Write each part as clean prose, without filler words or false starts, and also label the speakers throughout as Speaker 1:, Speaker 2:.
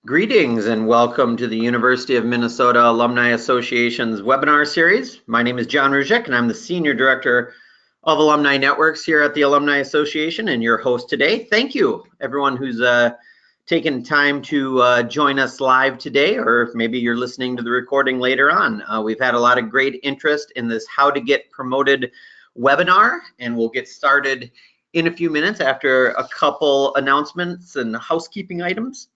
Speaker 1: Greetings and welcome to the University of Minnesota Alumni Association's webinar series. My name is John Ruzek and I'm the Senior Director of Alumni Networks here at the Alumni Association and your host today. Thank you everyone who's taken time to join us live today, or maybe you're listening to the recording later on. We've had a lot of great interest in this How to Get Promoted webinar, and we'll get started in a few minutes after a couple announcemos and housekeeping items.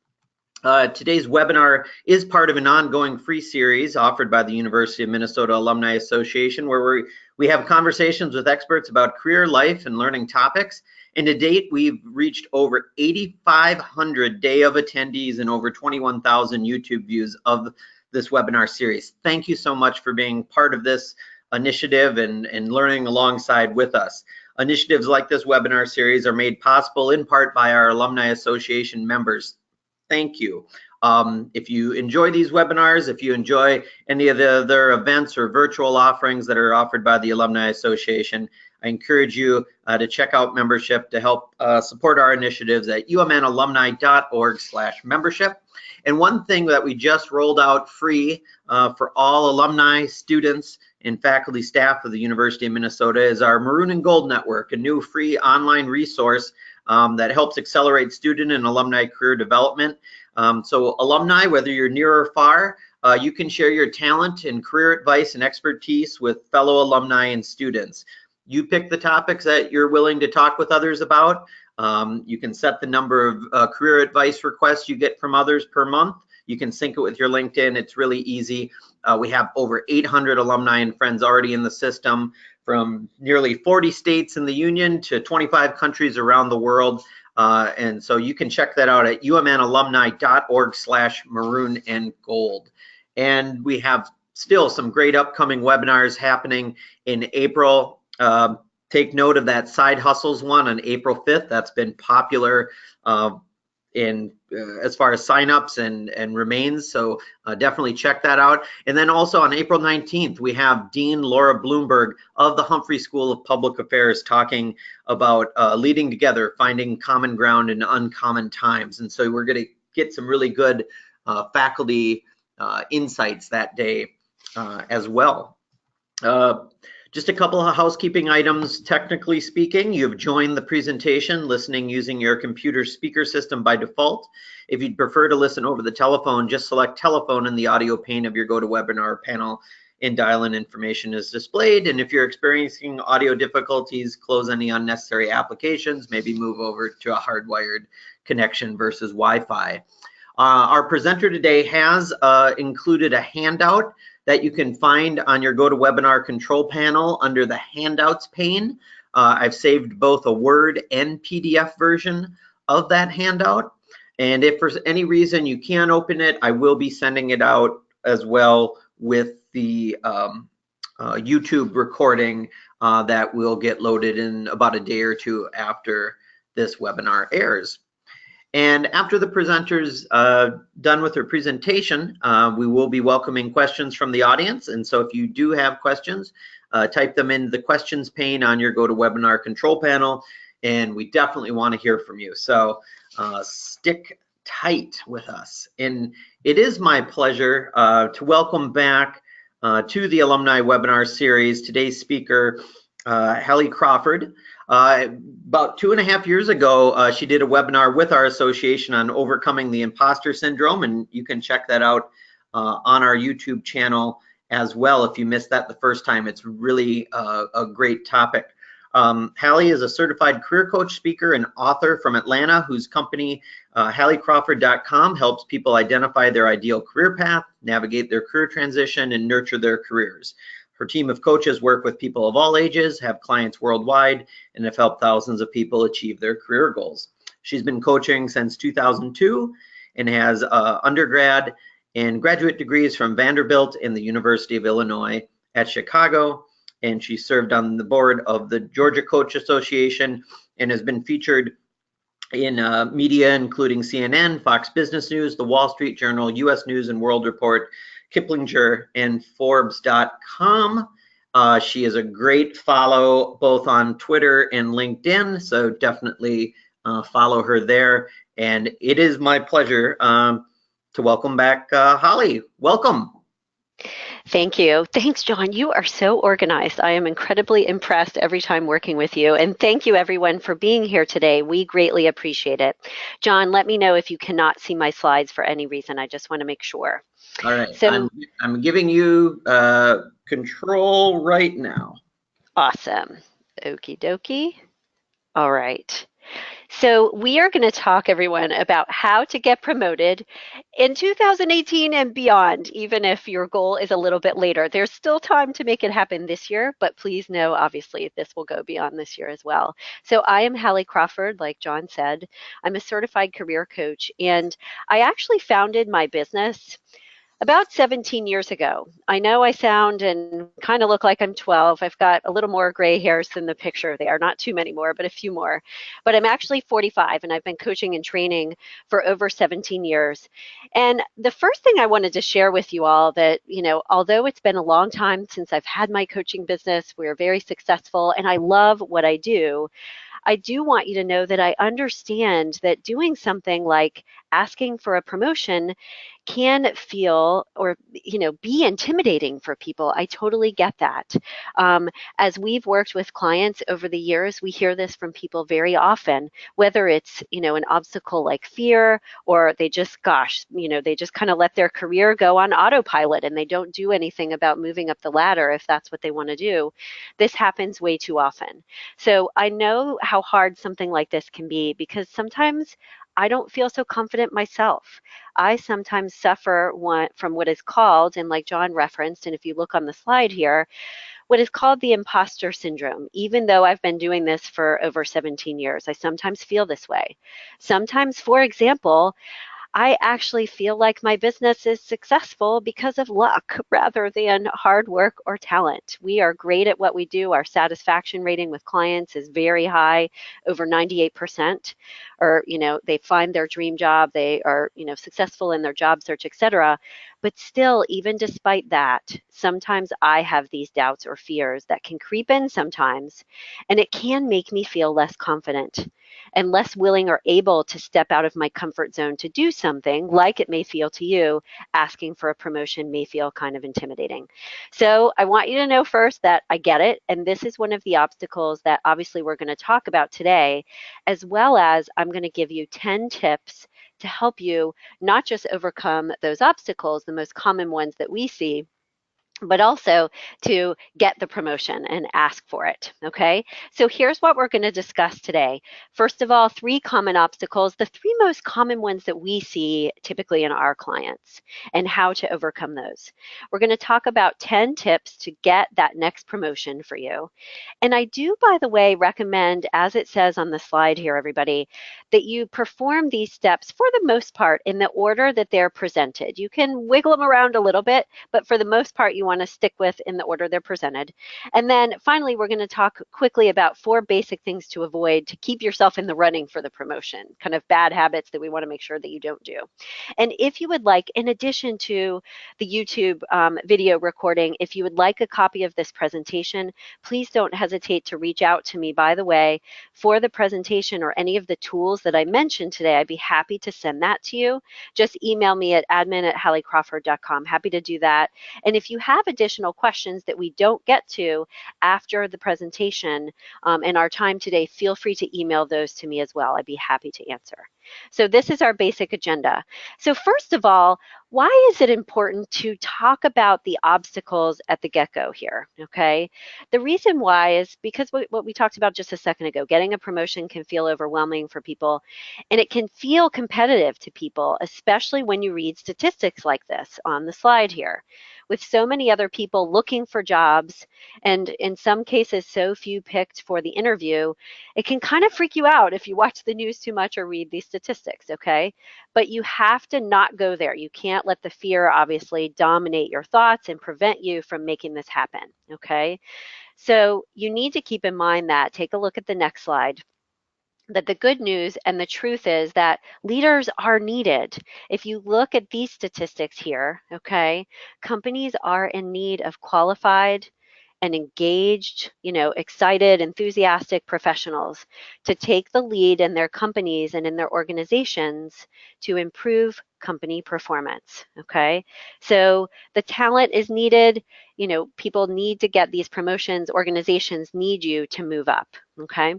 Speaker 1: Today's webinar is part of an ongoing free series offered by the University of Minnesota Alumni Association, where we have conversations with experts about career, life, and learning topics. And to date, we've reached over 8,500 day of attendees and over 21,000 YouTube views of this webinar series. Thank you so much for being part of this initiative and learning alongside with us. Initiatives like this webinar series are made possible in part by our Alumni Association members. Thank you. If you enjoy these webinars, if you enjoy any of the other events or virtual offerings that are offered by the Alumni Association, I encourage you to check out membership to help support our initiatives at umnalumni.org/membership. And one thing that we just rolled out free for all alumni, students, and faculty staff of the University of Minnesota is our Maroon and Gold Network, a new free online resource that helps accelerate student and alumni career development. So alumni, whether you're near or far, you can share your talent and career advice and expertise with fellow alumni and students. You pick the topics that you're willing to talk with others about. You can set the number of career advice requests you get from others per month. You can sync it with your LinkedIn. It's really easy. We have over 800 alumni and friends already in the system, from nearly 40 states in the union to 25 countries around the world. And so you can check that out at umnalumni.org/maroon and gold. And we have still some great upcoming webinars happening in April. Take note of that Side Hustles one on April 5th. That's been popular as far as signups and remains, so definitely check that out. And then also on April 19th, we have Dean Laura Bloomberg of the Humphrey School of Public Affairs talking about leading together, finding common ground in uncommon times. And so we're going to get some really good faculty insights that day as well. Just a couple of housekeeping items. Technically speaking, you've joined the presentation listening using your computer speaker system by default. If you'd prefer to listen over the telephone, just select telephone in the audio pane of your GoToWebinar panel and dial-in information is displayed. And if you're experiencing audio difficulties, close any unnecessary applications, maybe move over to a hardwired connection versus Wi-Fi. Our presenter today has included a handout that you can find on your GoToWebinar control panel under the handouts pane. I've saved both a Word and PDF version of that handout. And if for any reason you can't open it, I will be sending it out as well with the YouTube recording that will get loaded in about a day or two after this webinar airs. And after the presenters done with their presentation, we will be welcoming questions from the audience. And so if you do have questions, type them in the questions pane on your GoToWebinar control panel, and we definitely want to hear from you. So stick tight with us. And it is my pleasure to welcome back to the Alumni Webinar Series today's speaker, Hallie Crawford. About 2.5 years ago, she did a webinar with our association on overcoming the imposter syndrome, and you can check that out on our YouTube channel as well. If you missed that the first time, it's really a great topic. Hallie is a certified career coach, speaker, and author from Atlanta, whose company, HallieCrawford.com, helps people identify their ideal career path, navigate their career transition, and nurture their careers. Her team of coaches work with people of all ages, have clients worldwide, and have helped thousands of people achieve their career goals. She's been coaching since 2002 and has undergrad and graduate degrees from Vanderbilt and the University of Illinois at Chicago. And she served on the board of the Georgia Coach Association and has been featured in media, including CNN, Fox Business News, The Wall Street Journal, U.S. News and World Report, Kiplinger, and Forbes.com. She is a great follow both on Twitter and LinkedIn, so definitely follow her there. And it is my pleasure to welcome back Hallie. Welcome.
Speaker 2: Thank you. Thanks, John. You are so organized. I am incredibly impressed every time working with you. And thank you, everyone, for being here today. We greatly appreciate it. John, let me know if you cannot see my slides for any reason. I just want to make sure.
Speaker 1: All right.
Speaker 2: So,
Speaker 1: I'm giving you control right now.
Speaker 2: awesome. Okie dokie. All right. So we are going to talk, everyone, about how to get promoted in 2018 and beyond, even if your goal is a little bit later. There's still time to make it happen this year, but please know, obviously, this will go beyond this year as well. So I am Hallie Crawford, like John said. I'm a certified career coach, and I actually founded my business about 17 years ago. I know I sound and kind of look like I'm 12. I've got a little more gray hairs than the picture there. Not too many more, but a few more. But I'm actually 45 and I've been coaching and training for over 17 years. And the first thing I wanted to share with you all that, although it's been a long time since I've had my coaching business, we're very successful and I love what I do want you to know that I understand that doing something like asking for a promotion can feel or be intimidating for people. I totally get that. As we've worked with clients over the years, we hear this from people very often, whether it's an obstacle like fear, or they just they just kind of let their career go on autopilot and they don't do anything about moving up the ladder if that's what they want to do. This happens way too often. So I know how hard something like this can be because sometimes I don't feel so confident myself. I sometimes suffer from what is called, and like John referenced, and if you look on the slide here, what is called the imposter syndrome. Even though I've been doing this for over 17 years, I sometimes feel this way. Sometimes, for example, I actually feel like my business is successful because of luck rather than hard work or talent. We are great at what we do. Our satisfaction rating with clients is very high, over 98%. Or, they find their dream job, they are, successful in their job search, etc. But still, even despite that, sometimes I have these doubts or fears that can creep in sometimes, and it can make me feel less confident and less willing or able to step out of my comfort zone to do something, like it may feel to you, asking for a promotion may feel kind of intimidating. So I want you to know first that I get it, and this is one of the obstacles that obviously we're going to talk about today, as well as I'm going to give you 10 tips to help you not just overcome those obstacles, the most common ones that we see, but also to get the promotion and ask for it, okay? So here's what we're going to discuss today. First of all, 3 common obstacles, the 3 most common ones that we see typically in our clients and how to overcome those. We're going to talk about 10 tips to get that next promotion for you. And I do, by the way, recommend, as it says on the slide here, everybody, that you perform these steps for the most part in the order that they're presented. You can wiggle them around a little bit, but for the most part, you want to stick with in the order they're presented. And then finally, we're going to talk quickly about 4 basic things to avoid to keep yourself in the running for the promotion, kind of bad habits that we want to make sure that you don't do. And if you would like, in addition to the YouTube video recording, if you would like a copy of this presentation, please don't hesitate to reach out to me, by the way, for the presentation or any of the tools that I mentioned today. I'd be happy to send that to you. Just email me at admin@halliecrawford.com. Happy to do that. And if you have additional questions that we don't get to after the presentation in our time today, feel free to email those to me as well. I'd be happy to answer. So this is our basic agenda. So first of all, why is it important to talk about the obstacles at the get-go here, okay? The reason why is because what we talked about just a second ago, getting a promotion can feel overwhelming for people, and it can feel competitive to people, especially when you read statistics like this on the slide here. With so many other people looking for jobs, and in some cases so few picked for the interview, it can kind of freak you out if you watch the news too much or read these statistics, okay? But you have to not go there. You can't let the fear obviously dominate your thoughts and prevent you from making this happen, okay? So you need to keep in mind that, take a look at the next slide, that the good news and the truth is that leaders are needed. If you look at these statistics here, okay, companies are in need of qualified and engaged, excited, enthusiastic professionals to take the lead in their companies and in their organizations to improve company performance, okay? So the talent is needed, people need to get these promotions, organizations need you to move up, okay?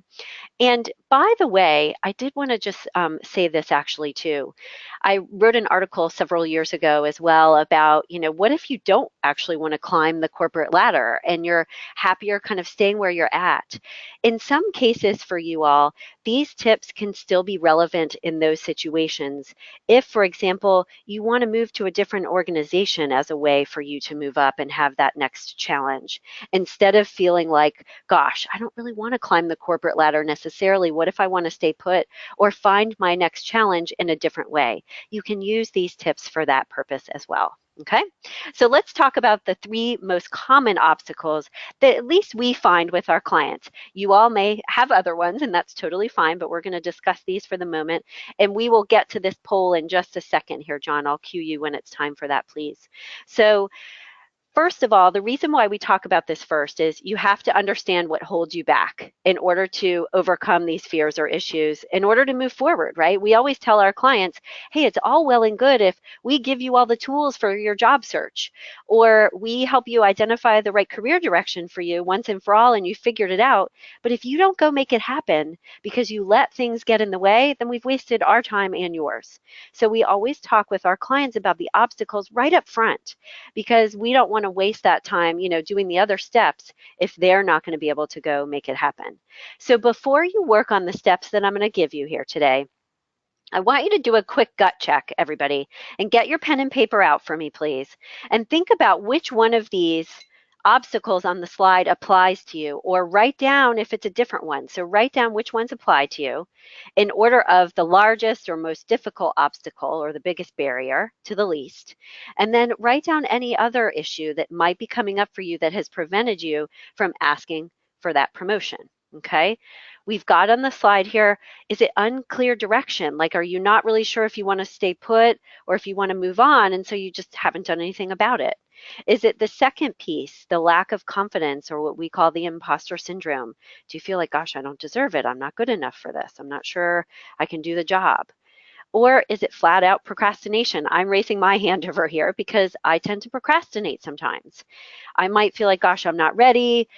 Speaker 2: And by the way, I did want to just say this actually too. I wrote an article several years ago as well about, what if you don't actually want to climb the corporate ladder and you're happier kind of staying where you're at? In some cases for you all, these tips can still be relevant in those situations. If, for example, you want to move to a different organization as a way for you to move up and have that next challenge, instead of feeling like, gosh, I don't really want to climb the corporate ladder necessarily. What if I want to stay put or find my next challenge in a different way? You can use these tips for that purpose as well. Okay, so let's talk about the 3 most common obstacles that at least we find with our clients. You all may have other ones, and that's totally fine, but we're going to discuss these for the moment, and we will get to this poll in just a second here, John. I'll cue you when it's time for that, please. So first of all, the reason why we talk about this first is you have to understand what holds you back in order to overcome these fears or issues, in order to move forward, right? We always tell our clients, hey, it's all well and good if we give you all the tools for your job search, or we help you identify the right career direction for you once and for all and you figured it out. But if you don't go make it happen because you let things get in the way, then we've wasted our time and yours. So we always talk with our clients about the obstacles right up front, because we don't want to waste that time, doing the other steps if they're not going to be able to go make it happen. So before you work on the steps that I'm going to give you here today, I want you to do a quick gut check, everybody, and get your pen and paper out for me, please. And think about which one of these obstacles on the slide applies to you, or write down if it's a different one. So write down which ones apply to you in order of the largest or most difficult obstacle, or the biggest barrier, to the least. And then write down any other issue that might be coming up for you that has prevented you from asking for that promotion. Okay? We've got on the slide here, is it unclear direction? Like, are you not really sure if you want to stay put or if you want to move on, and so you just haven't done anything about it? Is it the second piece, the lack of confidence, or what we call the imposter syndrome? Do you feel like, gosh, I don't deserve it. I'm not good enough for this. I'm not sure I can do the job. Or is it flat out procrastination? I'm raising my hand over here because I tend to procrastinate sometimes. I might feel like, gosh, I'm not ready.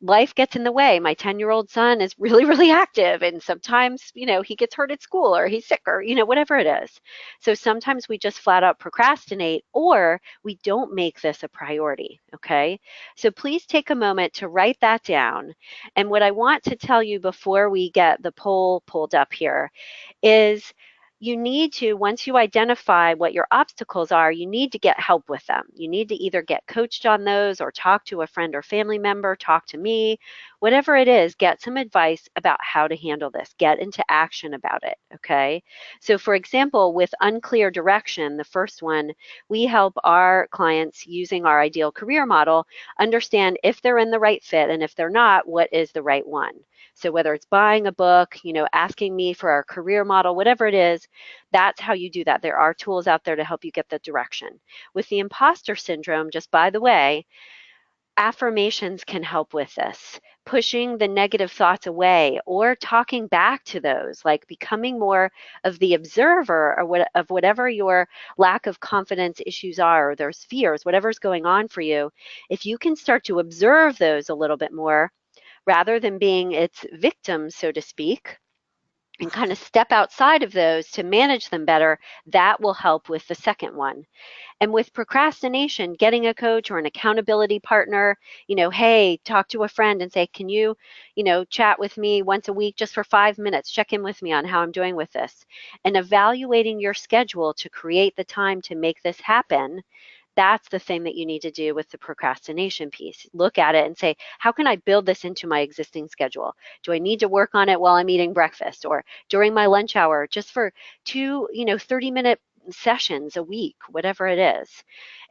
Speaker 2: Life gets in the way. My 10-year-old son is really, really active. And sometimes, he gets hurt at school or he's sick or, whatever it is. So sometimes we just flat out procrastinate, or we don't make this a priority. Okay. So please take a moment to write that down. And what I want to tell you before we get the poll pulled up here is, you need to, once you identify what your obstacles are, you need to get help with them. You need to either get coached on those or talk to a friend or family member, talk to me, whatever it is, get some advice about how to handle this. Get into action about it, okay? So for example, with unclear direction, the first one, we help our clients using our ideal career model understand if they're in the right fit, and if they're not, what is the right one. So whether it's buying a book, asking me for our career model, whatever it is, that's how you do that. There are tools out there to help you get the direction. With the imposter syndrome, just by the way, affirmations can help with this. Pushing the negative thoughts away or talking back to those, like becoming more of the observer of whatever your lack of confidence issues are, or those fears, whatever's going on for you. If you can start to observe those a little bit more, rather than being its victim, so to speak, and kind of step outside of those to manage them better, that will help with the second one. And with procrastination, getting a coach or an accountability partner, hey, talk to a friend and say, can you, chat with me once a week just for 5 minutes, check in with me on how I'm doing with this. And evaluating your schedule to create the time to make this happen. That's the thing that you need to do with the procrastination piece. Look at it and say, how can I build this into my existing schedule? Do I need to work on it while I'm eating breakfast or during my lunch hour, just for 30-minute sessions a week, whatever it is?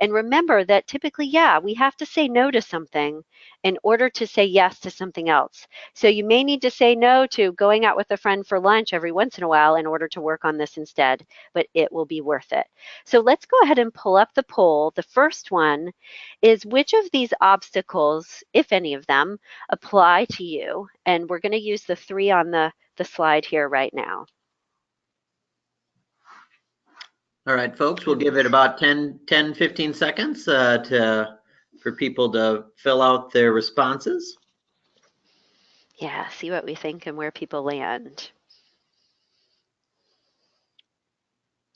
Speaker 2: And remember that typically, we have to say no to something in order to say yes to something else. So you may need to say no to going out with a friend for lunch every once in a while in order to work on this instead, but it will be worth it. So let's go ahead and pull up the poll. The first one is, which of these obstacles, if any of them, apply to you? And we're going to use the 3 on the slide here right now.
Speaker 1: All right, folks, we'll give it about 15 seconds for people to fill out their responses.
Speaker 2: Yeah, see what we think and where people land.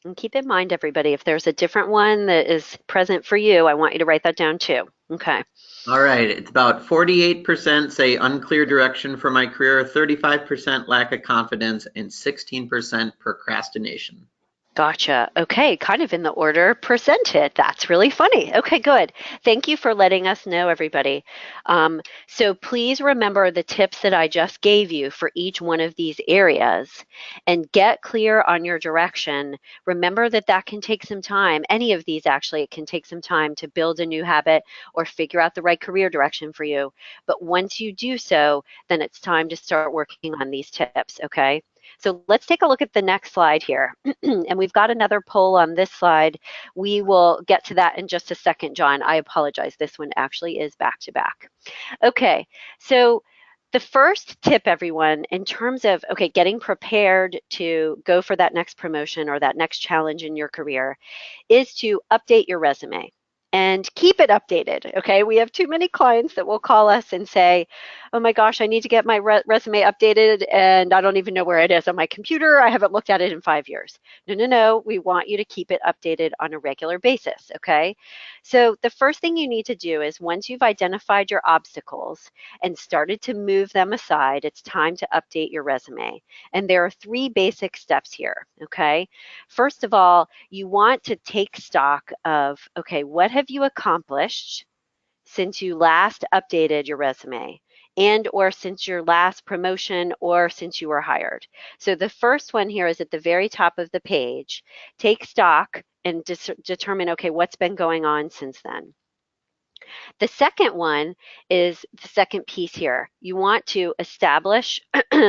Speaker 2: And keep in mind, everybody, if there's a different one that is present for you, I want you to write that down too. Okay.
Speaker 1: All right, it's about 48% say unclear direction for my career, 35% lack of confidence, and 16% procrastination.
Speaker 2: Gotcha. Okay, kind of in the order presented. That's really funny. Okay, good. Thank you for letting us know, everybody. So please remember the tips that I just gave you for each one of these areas and get clear on your direction. Remember that that can take some time. Any of these, actually, it can take some time to build a new habit or figure out the right career direction for you. But once you do so, then it's time to start working on these tips, okay? So let's take a look at the next slide here. And we've got another poll on this slide. We will get to that in just a second, John. I apologize. This one actually is back to back. Okay, so the first tip, everyone, in terms of, okay, getting prepared to go for that next promotion or that next challenge in your career is to update your resume and keep it updated. Okay, we have too many clients that will call us and say, oh my gosh, I need to get my resume updated and I don't even know where it is on my computer. I haven't looked at it in 5 years. No, no, no. We want you to keep it updated on a regular basis. Okay, so the first thing you need to do is once you've identified your obstacles and started to move them aside, it's time to update your resume. And there are 3 basic steps here. Okay, first of all, you want to take stock of, okay, what have you accomplished since you last updated your resume and or since your last promotion or since you were hired. So the first one here is at the very top of the page. Take stock and determine, okay, what's been going on since then. The second one is the second piece here. You want to establish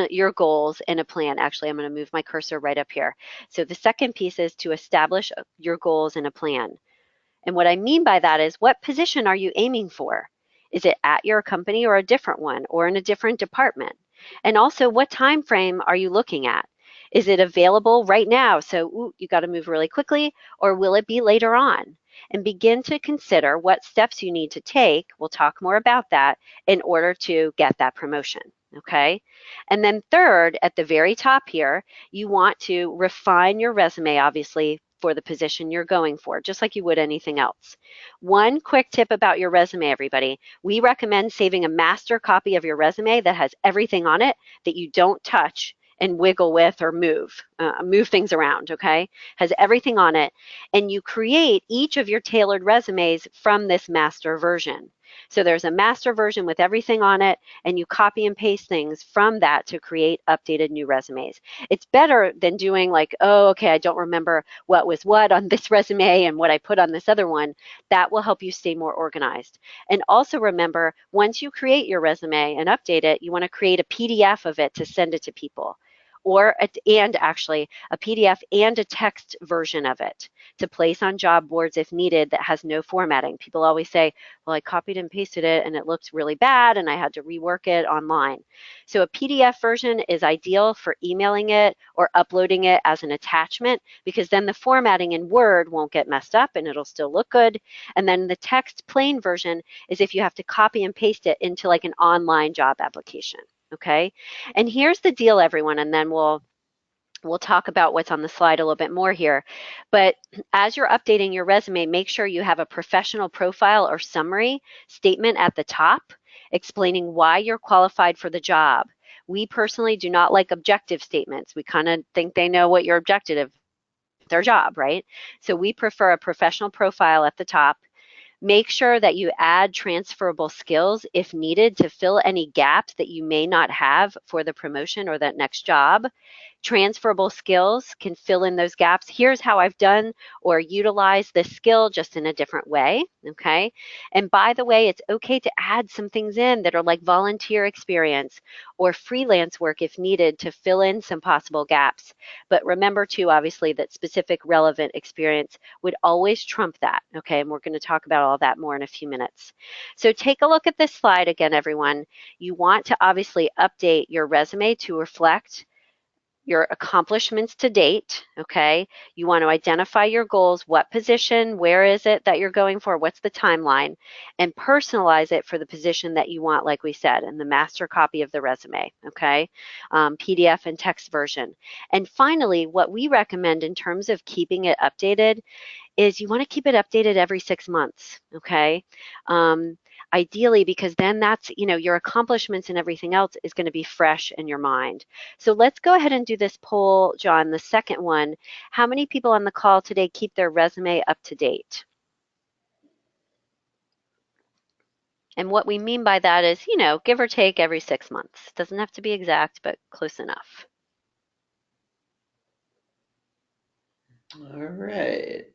Speaker 2: your goals and a plan. Actually, I'm going to move my cursor right up here. So the second piece is to establish your goals and a plan. And what I mean by that is, what position are you aiming for? Is it at your company or a different one or in a different department? And also, what time frame are you looking at? Is it available right now? So you got to move really quickly, or will it be later on? And begin to consider what steps you need to take. We'll talk more about that in order to get that promotion. Okay. And then third, at the very top here, you want to refine your resume, obviously, for the position you're going for, just like you would anything else. One quick tip about your resume, everybody. We recommend saving a master copy of your resume that has everything on it that you don't touch and wiggle with or move things around, okay? Has everything on it. And you create each of your tailored resumes from this master version. So there's a master version with everything on it, and you copy and paste things from that to create updated new resumes. It's better than doing like, oh, okay, I don't remember what was what on this resume and what I put on this other one. That will help you stay more organized. And also remember, once you create your resume and update it, you want to create a PDF of it to send it to people. And actually a PDF and a text version of it to place on job boards if needed that has no formatting. People always say, well, I copied and pasted it and it looks really bad and I had to rework it online. So a PDF version is ideal for emailing it or uploading it as an attachment, because then the formatting in Word won't get messed up and it'll still look good. And then the text plain version is if you have to copy and paste it into like an online job application. Okay, and here's the deal, everyone, and then we'll talk about what's on the slide a little bit more here. But as you're updating your resume, make sure you have a professional profile or summary statement at the top explaining why you're qualified for the job. We personally do not like objective statements. We kind of think they know what your objective, their job, right? So we prefer a professional profile at the top. Make sure that you add transferable skills if needed to fill any gaps that you may not have for the promotion or that next job. Transferable skills can fill in those gaps. Here's how I've done or utilized this skill just in a different way, okay? And by the way, it's okay to add some things in that are like volunteer experience or freelance work if needed to fill in some possible gaps. But remember too, obviously, that specific relevant experience would always trump that, okay? And we're going to talk about all that more in a few minutes. So take a look at this slide again, everyone. You want to obviously update your resume to reflect your accomplishments to date, okay? You want to identify your goals, what position, where is it that you're going for, what's the timeline, and personalize it for the position that you want, like we said, in the master copy of the resume, okay? PDF and text version. And finally, what we recommend in terms of keeping it updated is you want to keep it updated every 6 months, okay? Um, Ideally, because then that's, your accomplishments and everything else is going to be fresh in your mind. So let's go ahead and do this poll, John, the second one. How many people on the call today keep their resume up to date? And what we mean by that is, give or take every 6 months. Doesn't have to be exact, but close enough.
Speaker 1: All right.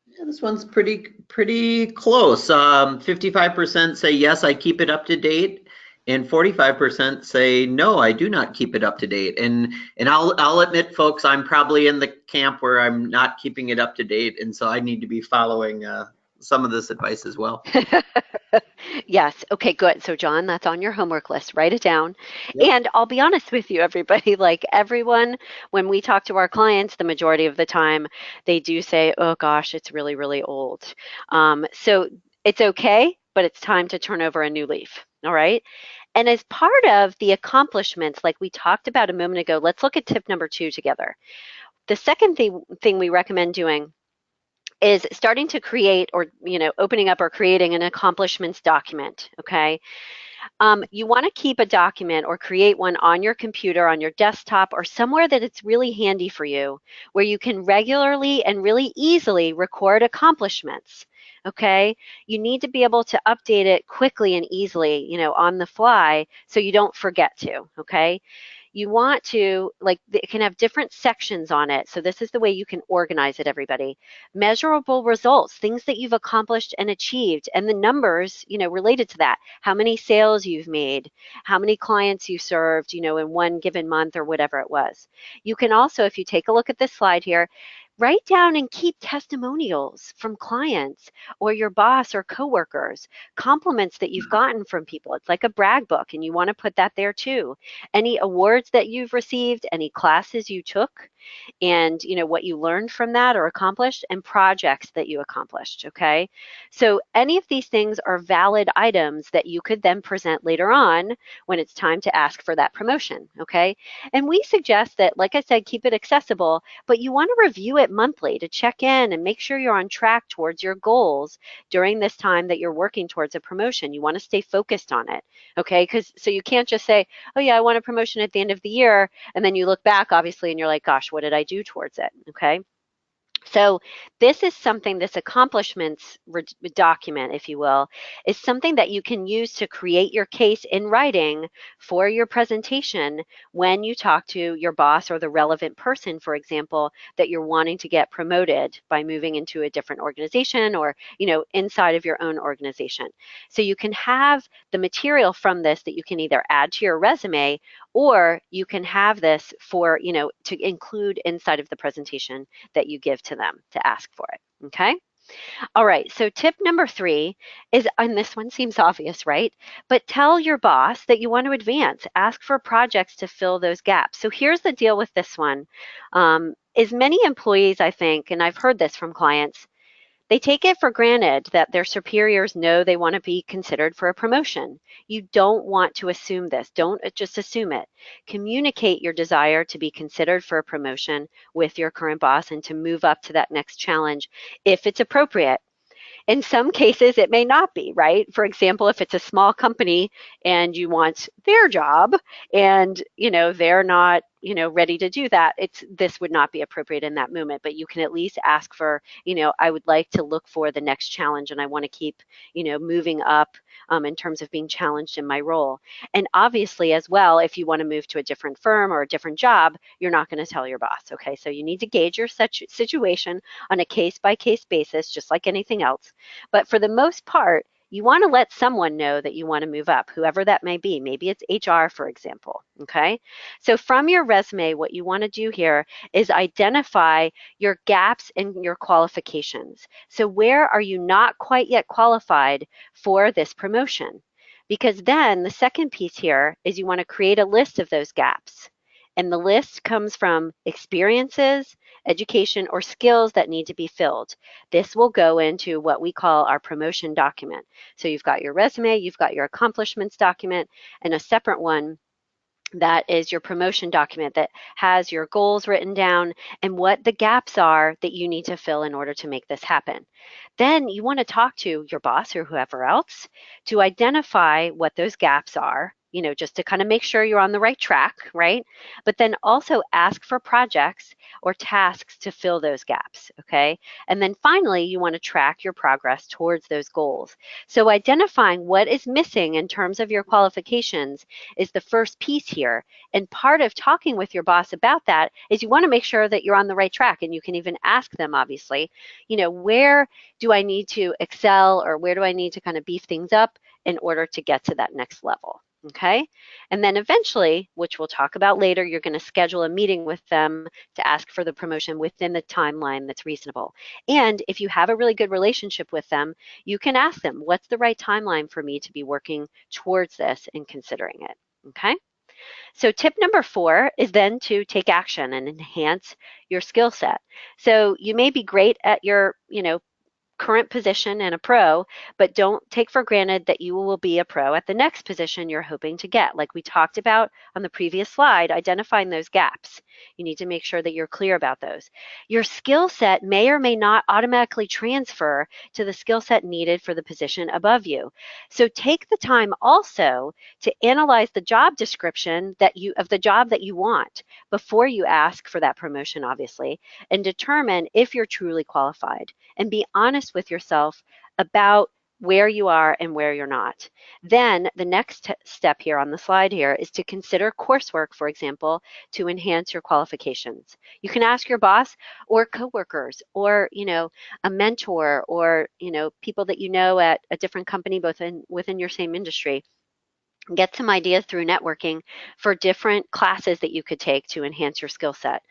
Speaker 1: Yeah, this one's pretty close. 55% say yes, I keep it up to date, and 45% say no, I do not keep it up to date. And I'll admit, folks, I'm probably in the camp where I'm not keeping it up to date, and so I need to be following some of this advice as well.
Speaker 2: Yes. Okay, good. So, John, that's on your homework list. Write it down.
Speaker 1: Yep.
Speaker 2: And I'll be honest with you, everybody, like everyone, when we talk to our clients, the majority of the time, they do say, oh gosh, it's really, really old. So it's okay, but it's time to turn over a new leaf. All right. And as part of the accomplishments, like we talked about a moment ago, let's look at tip number 2 together. The second thing we recommend doing is starting to create or opening up or creating an accomplishments document. Okay, you want to keep a document or create one on your computer, on your desktop, or somewhere that it's really handy for you, where you can regularly and really easily record accomplishments. Okay, you need to be able to update it quickly and easily, on the fly, so you don't forget to. Okay, you want to, like, it can have different sections on it. So this is the way you can organize it, everybody. Measurable results, things that you've accomplished and achieved, and the numbers, related to that. How many sales you've made, how many clients you served, in one given month or whatever it was. You can also, if you take a look at this slide here, write down and keep testimonials from clients or your boss or coworkers, compliments that you've gotten from people. It's like a brag book, and you want to put that there too. Any awards that you've received, any classes you took, and what you learned from that or accomplished, and projects that you accomplished. Okay, so any of these things are valid items that you could then present later on when it's time to ask for that promotion. Okay, and we suggest that, like I said, keep it accessible, but you want to review it monthly to check in and make sure you're on track towards your goals during this time that you're working towards a promotion. You want to stay focused on it. Okay, because so you can't just say, oh yeah, I want a promotion at the end of the year, and then you look back, obviously, and you're like, gosh, what did I do towards it? Okay. So this is something, this accomplishments document, if you will, is something that you can use to create your case in writing for your presentation when you talk to your boss or the relevant person, for example, that you're wanting to get promoted by moving into a different organization or, inside of your own organization. So you can have the material from this that you can either add to your resume, or you can have this for, to include inside of the presentation that you give to them to ask for it. Okay. All right. So tip number 3 is, and this one seems obvious, right? But tell your boss that you want to advance. Ask for projects to fill those gaps. So here's the deal with this one. Is many employees, I think, and I've heard this from clients, they take it for granted that their superiors know they want to be considered for a promotion. You don't want to assume this. Don't just assume it. Communicate your desire to be considered for a promotion with your current boss and to move up to that next challenge if it's appropriate. In some cases, it may not be, right? For example, if it's a small company and you want their job and, they're not, ready to do that, this would not be appropriate in that moment. But you can at least ask for, I would like to look for the next challenge and I want to keep, moving up in terms of being challenged in my role. And obviously, as well, if you want to move to a different firm or a different job, you're not going to tell your boss. Okay, so you need to gauge your situation on a case-by-case basis, just like anything else. But for the most part, you want to let someone know that you want to move up, whoever that may be. Maybe it's HR, for example. Okay. So from your resume, what you want to do here is identify your gaps in your qualifications. So where are you not quite yet qualified for this promotion? Because then the second piece here is you want to create a list of those gaps. And the list comes from experiences, education, or skills that need to be filled. This will go into what we call our promotion document. So you've got your resume, you've got your accomplishments document, and a separate one that is your promotion document that has your goals written down and what the gaps are that you need to fill in order to make this happen. Then you want to talk to your boss or whoever else to identify what those gaps are, just to kind of make sure you're on the right track, right? But then also ask for projects or tasks to fill those gaps, okay? And then finally, you want to track your progress towards those goals. So identifying what is missing in terms of your qualifications is the first piece here. And part of talking with your boss about that is you want to make sure that you're on the right track. And you can even ask them, obviously, where do I need to excel, or where do I need to kind of beef things up in order to get to that next level? Okay. And then eventually, which we'll talk about later, you're going to schedule a meeting with them to ask for the promotion within the timeline that's reasonable. And if you have a really good relationship with them, you can ask them, what's the right timeline for me to be working towards this and considering it? Okay. So tip number 4 is then to take action and enhance your skill set. So you may be great at your, current position and a pro, but don't take for granted that you will be a pro at the next position you're hoping to get. Like we talked about on the previous slide, identifying those gaps. You need to make sure that you're clear about those. Your skill set may or may not automatically transfer to the skill set needed for the position above you. So take the time also to analyze the job description of the job that you want before you ask for that promotion, obviously, and determine if you're truly qualified, and be honest with yourself about where you are and where you're not. Then the next step here on the slide here is to consider coursework, for example, to enhance your qualifications. You can ask your boss or coworkers or, a mentor or, people that you know at a different company, both within your same industry. Get some ideas through networking for different classes that you could take to enhance your skill set.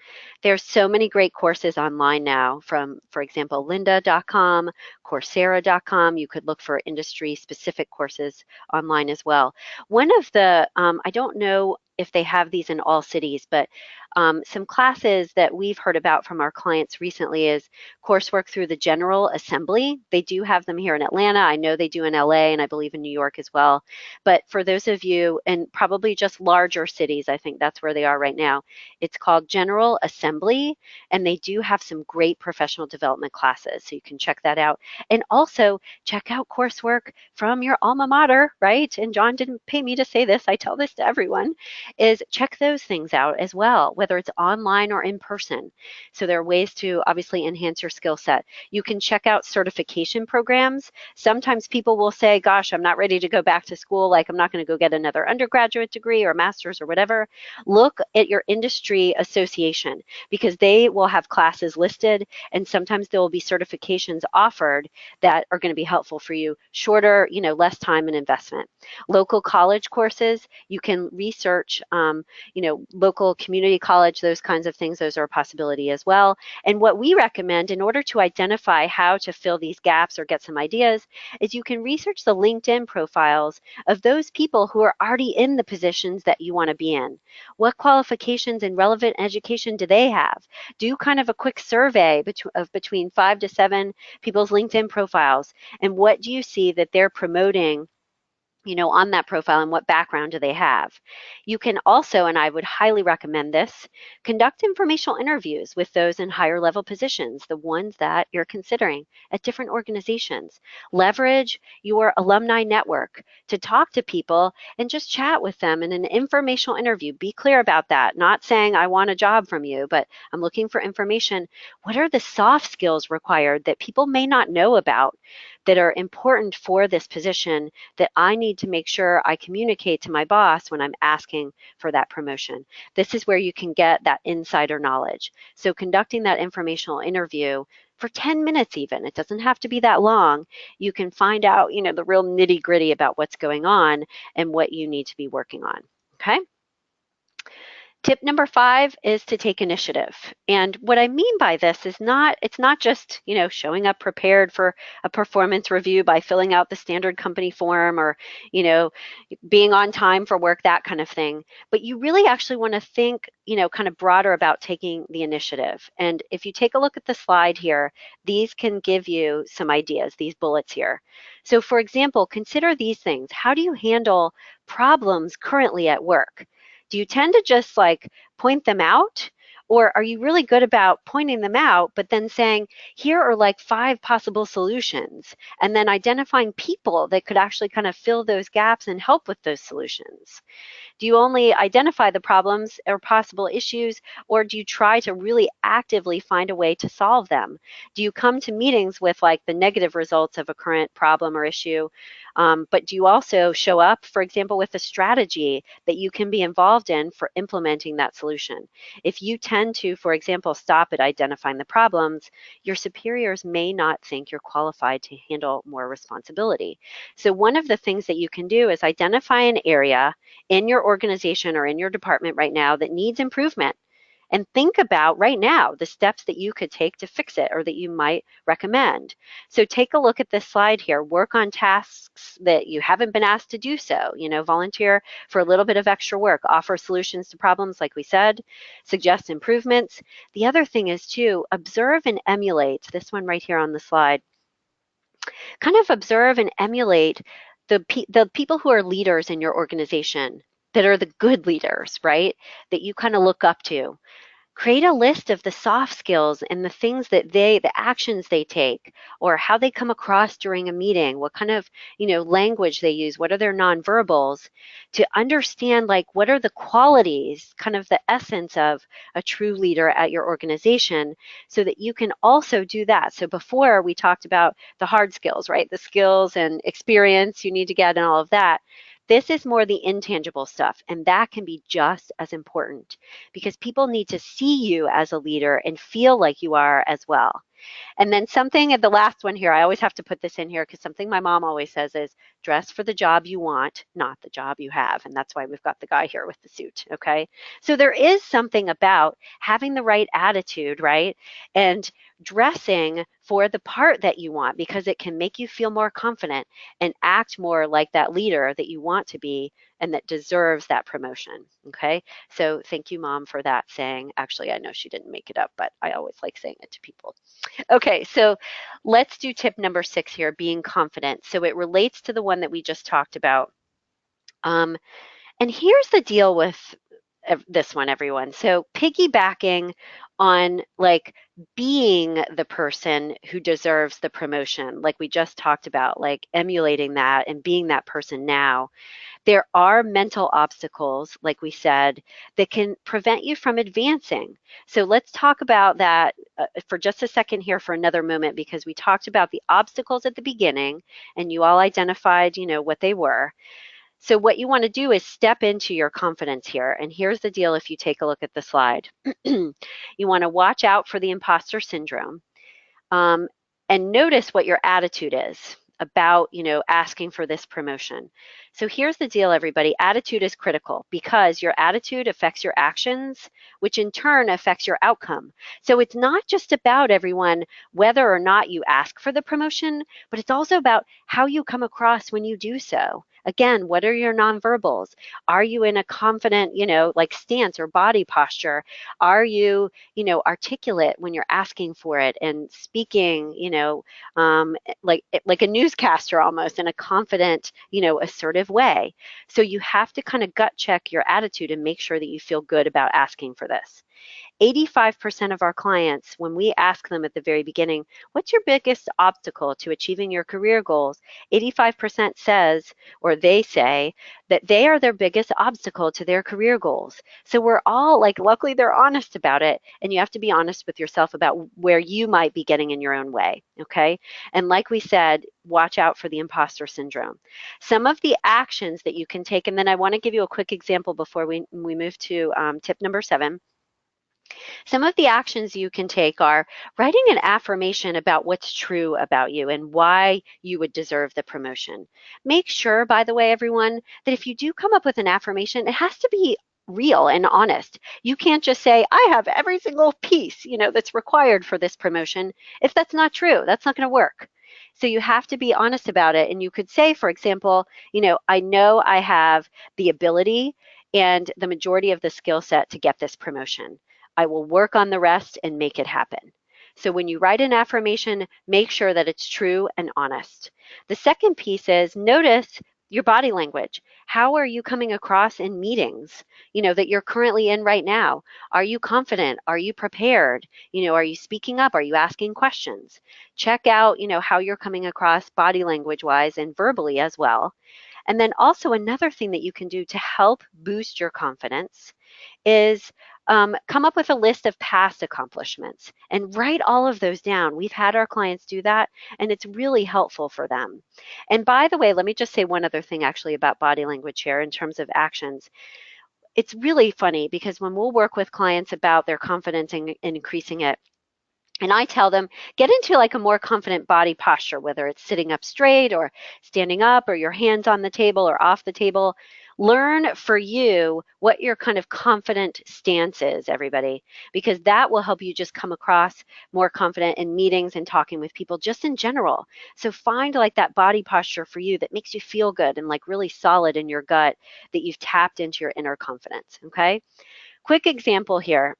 Speaker 2: There's so many great courses online now from, for example, lynda.com, coursera.com. You could look for industry specific courses online as well. One of the, I don't know if they have these in all cities, but some classes that we've heard about from our clients recently is coursework through the General Assembly. They do have them here in Atlanta. I know they do in LA, and I believe in New York as well. But for those of you, and probably just larger cities, I think that's where they are right now, it's called General Assembly, and they do have some great professional development classes. So you can check that out. And also check out coursework from your alma mater, right? And John didn't pay me to say this. I tell this to everyone, is check those things out as well, whether it's online or in person. So there are ways to obviously enhance your skill set. You can check out certification programs. Sometimes people will say, gosh, I'm not ready to go back to school. Like I'm not going to go get another undergraduate degree or master's or whatever. Look at your industry association because they will have classes listed, and sometimes there will be certifications offered that are going to be helpful for you. Shorter, less time and investment. Local college courses, you can research, local community college, those kinds of things. Those are a possibility as well. And what we recommend in order to identify how to fill these gaps or get some ideas is you can research the LinkedIn profiles of those people who are already in the positions that you want to be in. What qualifications and relevant education do they have? Do kind of a quick survey of between 5 to 7 people's LinkedIn profiles, and what do you see that they're promoting on that profile, and what background do they have? You can also, and I would highly recommend this, conduct informational interviews with those in higher level positions, the ones that you're considering at different organizations. Leverage your alumni network to talk to people and just chat with them in an informational interview. Be clear about that, not saying I want a job from you, but I'm looking for information. What are the soft skills required that people may not know about that are important for this position that I need to make sure I communicate to my boss when I'm asking for that promotion? This is where you can get that insider knowledge. So conducting that informational interview for 10 minutes even, it doesn't have to be that long, you can find out, the real nitty gritty about what's going on and what you need to be working on, okay? Tip number 5 is to take initiative. And what I mean by this is it's not just, showing up prepared for a performance review by filling out the standard company form or, being on time for work, that kind of thing. But you really actually want to think, kind of broader about taking the initiative. And if you take a look at the slide here, these can give you some ideas, these bullets here. So for example, consider these things. How do you handle problems currently at work? Do you tend to just like point them out? Or are you really good about pointing them out, but then saying, here are like 5 possible solutions, and then identifying people that could actually kind of fill those gaps and help with those solutions? Do you only identify the problems or possible issues, or do you try to really actively find a way to solve them? Do you come to meetings with like the negative results of a current problem or issue, but do you also show up, for example, with a strategy that you can be involved in for implementing that solution? If you tend to, for example, stop at identifying the problems, your superiors may not think you're qualified to handle more responsibility. So one of the things that you can do is identify an area in your organization or in your department right now that needs improvement, and think about right now the steps that you could take to fix it or that you might recommend. So take a look at this slide here. Work on tasks that you haven't been asked to do so. Volunteer for a little bit of extra work, offer solutions to problems like we said, suggest improvements. The other thing is to observe and emulate, this one right here on the slide, kind of observe and emulate the people who are leaders in your organization, that are the good leaders, right? That you kind of look up to. Create a list of the soft skills and the things that the actions they take, or how they come across during a meeting, what kind of, language they use, what are their nonverbals, to understand like what are the qualities, kind of the essence of a true leader at your organization, so that you can also do that. So before we talked about the hard skills, right? The skills and experience you need to get and all of that. This is more the intangible stuff, and that can be just as important, because people need to see you as a leader and feel like you are as well. And then something at the last one here, I always have to put this in here because something my mom always says is dress for the job you want, not the job you have. And that's why we've got the guy here with the suit, okay? So there is something about having the right attitude, right? And dressing for the part that you want, because it can make you feel more confident and act more like that leader that you want to be and that deserves that promotion, okay? So thank you, Mom, for that saying. Actually, I know she didn't make it up, but I always like saying it to people. Okay, so let's do tip number 6 here, being confident. So it relates to the one that we just talked about. And here's the deal with this one, everyone. So piggybacking on like being the person who deserves the promotion, like we just talked about, like emulating that and being that person now. There are mental obstacles, like we said, that can prevent you from advancing. So let's talk about that for just a second here for another moment, because we talked about the obstacles at the beginning and you all identified, what they were. So what you want to do is step into your confidence here. And here's the deal if you take a look at the slide. You want to watch out for the imposter syndrome. And notice what your attitude is about, asking for this promotion. So here's the deal, everybody. Attitude is critical because your attitude affects your actions, which in turn affects your outcome. So it's not just about, everyone, whether or not you ask for the promotion, but it's also about how you come across when you do so. Again, what are your nonverbals? Are you in a confident, like stance or body posture? Are you, articulate when you're asking for it and speaking, like a newscaster almost, in a confident, assertive way? So you have to kind of gut check your attitude and make sure that you feel good about asking for this. 85% of our clients, when we ask them at the very beginning, what's your biggest obstacle to achieving your career goals? 85% says, or they say, that they are their biggest obstacle to their career goals. So we're all like, luckily they're honest about it, and you have to be honest with yourself about where you might be getting in your own way, okay? And like we said, watch out for the imposter syndrome. Some of the actions that you can take, and then I want to give you a quick example before we move to tip number 7. Some of the actions you can take are writing an affirmation about what's true about you and why you would deserve the promotion. Make sure, by the way, everyone, that if you do come up with an affirmation, it has to be real and honest. You can't just say, I have every single piece, that's required for this promotion. If that's not true, that's not going to work. So you have to be honest about it. And you could say, for example, I know I have the ability and the majority of the skill set to get this promotion. I will work on the rest and make it happen. So when you write an affirmation, make sure that it's true and honest. The second piece is notice your body language. How are you coming across in meetings, that you're currently in right now? Are you confident? Are you prepared? Are you speaking up? Are you asking questions? Check out, how you're coming across body language wise and verbally as well. And then also another thing that you can do to help boost your confidence is come up with a list of past accomplishments and write all of those down. We've had our clients do that, and it's really helpful for them. And by the way, let me just say one other thing actually about body language here in terms of actions. It's really funny because when we'll work with clients about their confidence and increasing it, and I tell them, get into like a more confident body posture, whether it's sitting up straight or standing up or your hands on the table or off the table. Learn for you what your kind of confident stance is, everybody, because that will help you just come across more confident in meetings and talking with people just in general. So find like that body posture for you that makes you feel good and like really solid in your gut, that you've tapped into your inner confidence, okay? Quick example here.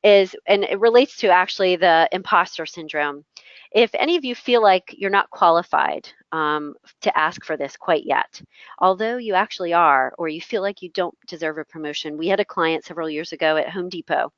Speaker 2: Is, and it relates to actually the imposter syndrome. If any of you feel like you're not qualified to ask for this quite yet, although you actually are, or you feel like you don't deserve a promotion. We had a client several years ago at Home Depot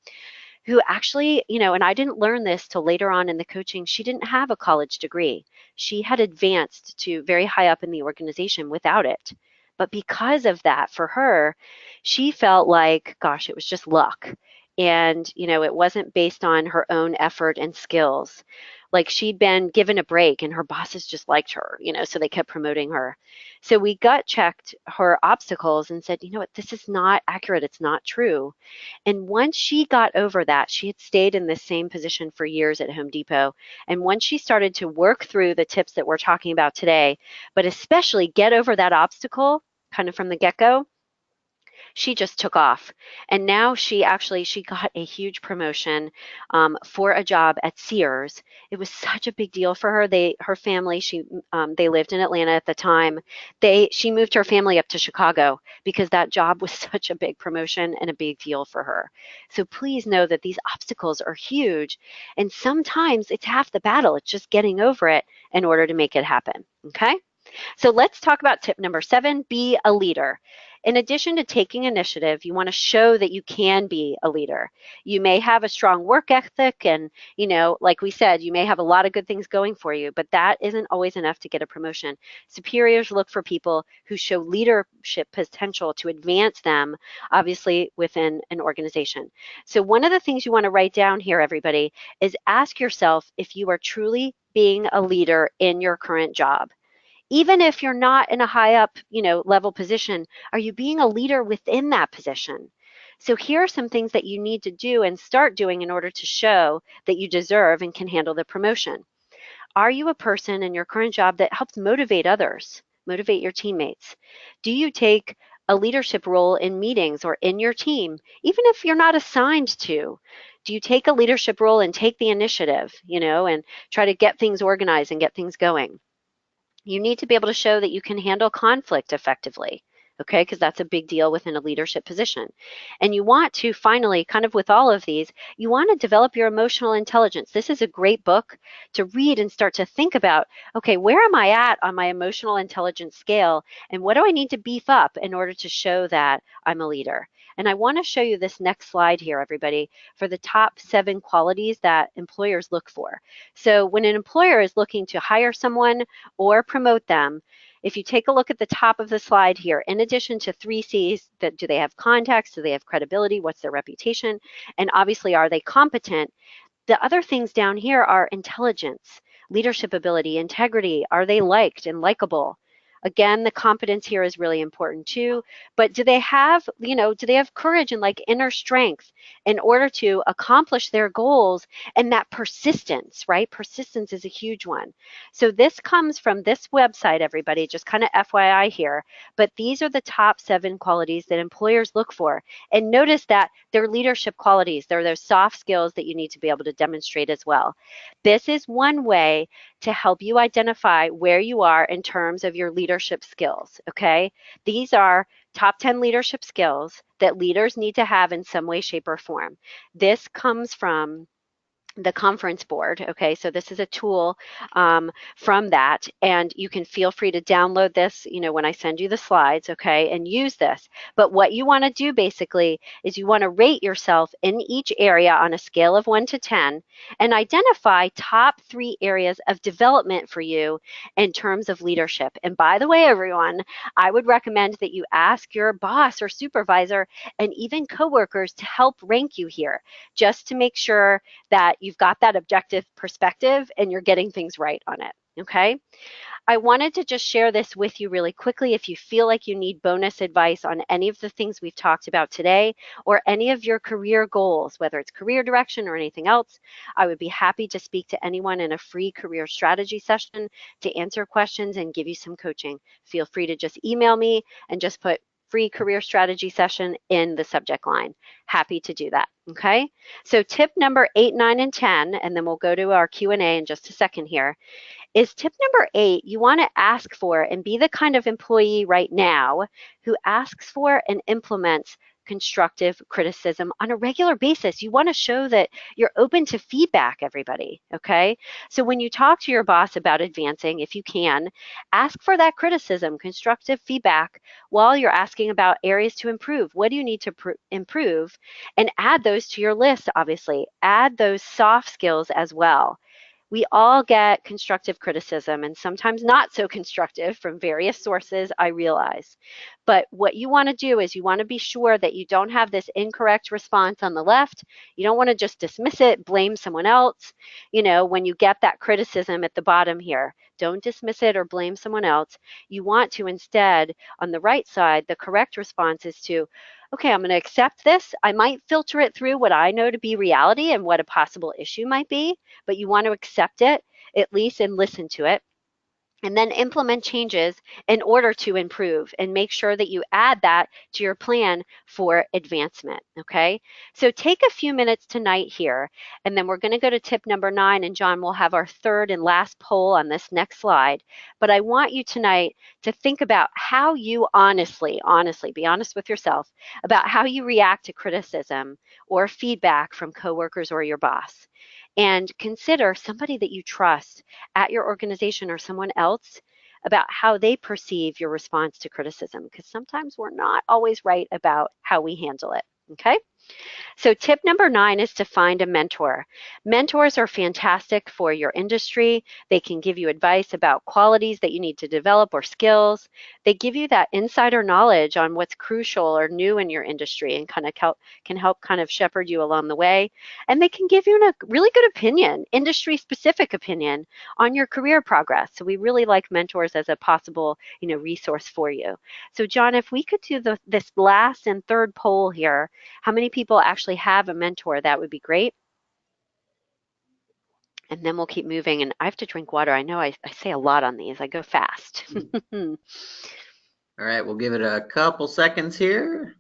Speaker 2: who actually, and I didn't learn this till later on in the coaching, she didn't have a college degree. She had advanced to very high up in the organization without it. But because of that, for her, she felt like, gosh, it was just luck. And, it wasn't based on her own effort and skills. Like she'd been given a break and her bosses just liked her, so they kept promoting her. So we gut checked her obstacles and said, you know what, this is not accurate. It's not true. And once she got over that, she had stayed in the same position for years at Home Depot. And once she started to work through the tips that we're talking about today, but especially get over that obstacle kind of from the get-go, she just took off. And now she got a huge promotion for a job at Sears. It was such a big deal for her. Her family, they lived in Atlanta at the time. She moved her family up to Chicago because that job was such a big promotion and a big deal for her. So please know that these obstacles are huge. And sometimes it's half the battle. It's just getting over it in order to make it happen. Okay? So let's talk about tip number 7, be a leader. In addition to taking initiative, you want to show that you can be a leader. You may have a strong work ethic and, like we said, you may have a lot of good things going for you, but that isn't always enough to get a promotion. Superiors look for people who show leadership potential to advance them, obviously, within an organization. So one of the things you want to write down here, everybody, is ask yourself if you are truly being a leader in your current job. Even if you're not in a high up, level position, are you being a leader within that position? So here are some things that you need to do and start doing in order to show that you deserve and can handle the promotion. Are you a person in your current job that helps motivate others, motivate your teammates? Do you take a leadership role in meetings or in your team, even if you're not assigned to? Do you take a leadership role and take the initiative, and try to get things organized and get things going? You need to be able to show that you can handle conflict effectively, okay, because that's a big deal within a leadership position. And you want to finally, kind of with all of these, you want to develop your emotional intelligence. This is a great book to read and start to think about, okay, where am I at on my emotional intelligence scale, and what do I need to beef up in order to show that I'm a leader? And I want to show you this next slide here, everybody, for the top 7 qualities that employers look for. So when an employer is looking to hire someone or promote them, if you take a look at the top of the slide here, in addition to 3 C's, do they have contacts? Do they have credibility? What's their reputation? And obviously, are they competent? The other things down here are intelligence, leadership ability, integrity. Are they liked and likable? Again, the competence here is really important too, but do they have, do they have courage and like inner strength in order to accomplish their goals, and that persistence, right? Persistence is a huge one. So this comes from this website, everybody, just kind of FYI here, but these are the top 7 qualities that employers look for. And notice that they're leadership qualities. They're those soft skills that you need to be able to demonstrate as well. This is one way to help you identify where you are in terms of your leadership skills, okay? These are top 10 leadership skills that leaders need to have in some way, shape, or form. This comes from the conference board. Okay, so this is a tool from that, and you can feel free to download this, when I send you the slides, okay, and use this. But what you want to do basically is you want to rate yourself in each area on a scale of 1 to 10 and identify top 3 areas of development for you in terms of leadership. And by the way, everyone, I would recommend that you ask your boss or supervisor and even coworkers to help rank you here, just to make sure that you've got that objective perspective and you're getting things right on it, okay? I wanted to just share this with you really quickly. If you feel like you need bonus advice on any of the things we've talked about today or any of your career goals, whether it's career direction or anything else, I would be happy to speak to anyone in a free career strategy session to answer questions and give you some coaching. Feel free to just email me and just put free career strategy session in the subject line. Happy to do that, okay? So tip number 8, 9, and 10, and then we'll go to our Q&A in just a second here, is tip number 8, you want to ask for and be the kind of employee right now who asks for and implements constructive criticism on a regular basis. You want to show that you're open to feedback, everybody, okay? So when you talk to your boss about advancing, if you can, ask for that criticism, constructive feedback, while you're asking about areas to improve. What do you need to improve? And add those to your list, obviously. Add those soft skills as well. We all get constructive criticism and sometimes not so constructive from various sources, I realize. But what you want to do is you want to be sure that you don't have this incorrect response on the left. You don't want to just dismiss it, blame someone else. When you get that criticism at the bottom here, don't dismiss it or blame someone else. You want to instead, on the right side, the correct response is to, okay, I'm going to accept this. I might filter it through what I know to be reality and what a possible issue might be, but you want to accept it at least and listen to it. And then implement changes in order to improve and make sure that you add that to your plan for advancement, okay? So take a few minutes tonight here, and then we're going to go to tip number 9, and John will have our third and last poll on this next slide. But I want you tonight to think about how you honestly, be honest with yourself, about how you react to criticism or feedback from coworkers or your boss. And consider somebody that you trust at your organization or someone else about how they perceive your response to criticism, because sometimes we're not always right about how we handle it, okay? So tip number 9 is to find a mentor. Mentors are fantastic for your industry. They can give you advice about qualities that you need to develop or skills. They give you that insider knowledge on what's crucial or new in your industry and can help kind of shepherd you along the way. And they can give you a really good opinion, industry-specific opinion on your career progress. So we really like mentors as a possible, resource for you. So John, if we could do this last and third poll here, how many people actually have a mentor? That would be great. And then we'll keep moving. And I have to drink water. I know I say a lot on these. I go fast.
Speaker 1: All right, we'll give it a couple seconds here.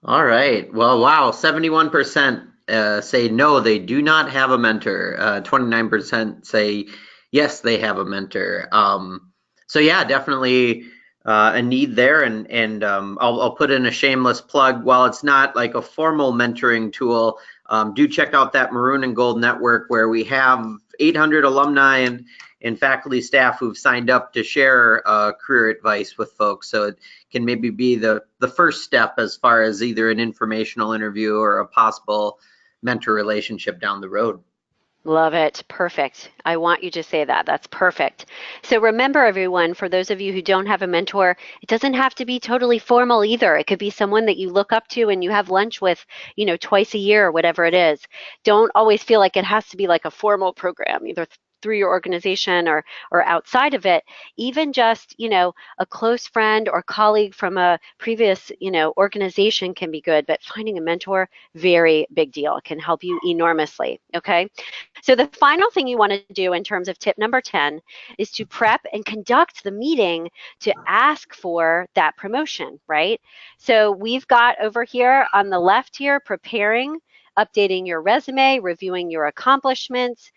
Speaker 1: All right. Well, wow, 71% say no, they do not have a mentor. 29% say yes, they have a mentor. So yeah, definitely a need there, and I'll put in a shameless plug. While it's not like a formal mentoring tool, do check out that Maroon and Gold network, where we have 800 alumni and faculty staff who've signed up to share career advice with folks. So it can maybe be the first step as far as either an informational interview or a possible mentor relationship down the road.
Speaker 2: Love it. Perfect. I want you to say that. That's perfect. So remember, everyone, for those of you who don't have a mentor, it doesn't have to be totally formal either. It could be someone that you look up to and you have lunch with, twice a year or whatever it is. Don't always feel like it has to be like a formal program, either through your organization or outside of it. Even just, a close friend or colleague from a previous, organization can be good, but finding a mentor, very big deal. It can help you enormously. Okay. So the final thing you want to do in terms of tip number 10 is to prep and conduct the meeting to ask for that promotion, right? So we've got over here on the left here, preparing, updating your resume, reviewing your accomplishments,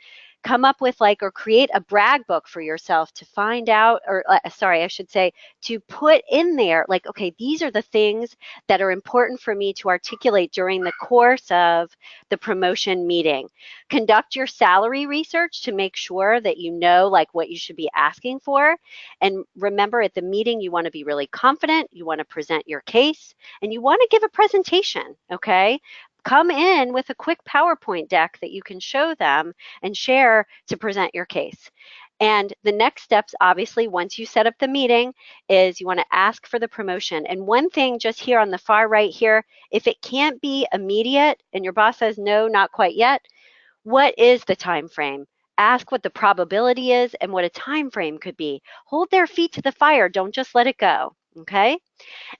Speaker 2: come up with or create a brag book for yourself to find out, or sorry, I should say, to put in there, okay, these are the things that are important for me to articulate during the course of the promotion meeting. Conduct your salary research to make sure that you know what you should be asking for. And remember, at the meeting, you want to be really confident, you want to present your case, and you want to give a presentation, okay? Come in with a quick PowerPoint deck that you can show them and share to present your case. And the next steps, obviously, once you set up the meeting, is you want to ask for the promotion. And one thing just here on the far right here, if it can't be immediate and your boss says, no, not quite yet, what is the time frame? Ask what the probability is and what a time frame could be. Hold their feet to the fire. Don't just let it go. Okay?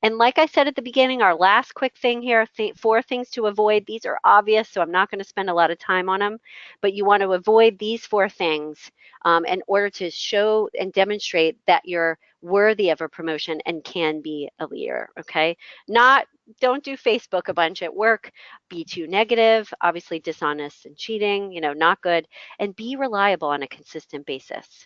Speaker 2: And like I said at the beginning, our last quick thing here, 4 things to avoid. These are obvious, so I'm not going to spend a lot of time on them, but you want to avoid these 4 things in order to show and demonstrate that you're worthy of a promotion and can be a leader, okay? Don't do Facebook a bunch at work, be too negative, obviously dishonest and cheating, not good, and be reliable on a consistent basis.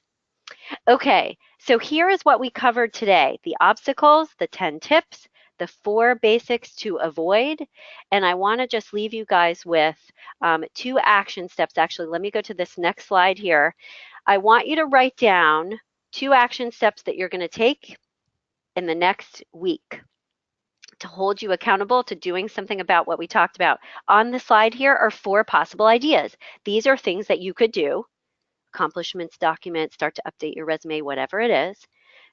Speaker 2: Okay, so here is what we covered today: the obstacles, the 10 tips, the 4 basics to avoid. And I want to just leave you guys with 2 action steps. Actually, let me go to this next slide here. I want you to write down 2 action steps that you're going to take in the next week to hold you accountable to doing something about what we talked about. On the slide here are 4 possible ideas. These are things that you could do: accomplishments document, start to update your resume, whatever it is.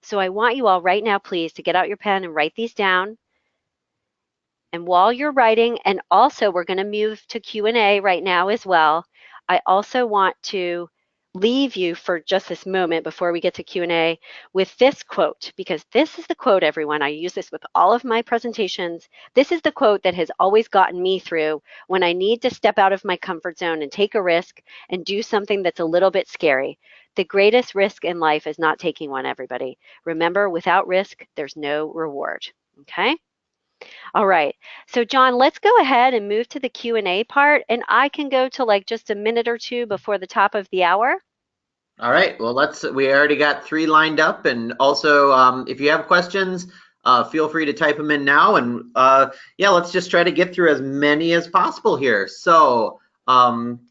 Speaker 2: So I want you all right now, please, to get out your pen and write these down. And while you're writing, and also we're going to move to Q&A right now as well, I also want to leave you for just this moment before we get to Q&A with this quote, because this is the quote, everyone. I use this with all of my presentations. This is the quote that has always gotten me through when I need to step out of my comfort zone and take a risk and do something that's a little bit scary. The greatest risk in life is not taking one, everybody. Remember, without risk, there's no reward, okay? All right, so John, let's go ahead and move to the Q&A part, and I can go to just a minute or 2 before the top of the hour.
Speaker 1: All right, well, we already got 3 lined up, and also if you have questions, feel free to type them in now, and yeah, let's just try to get through as many as possible here. So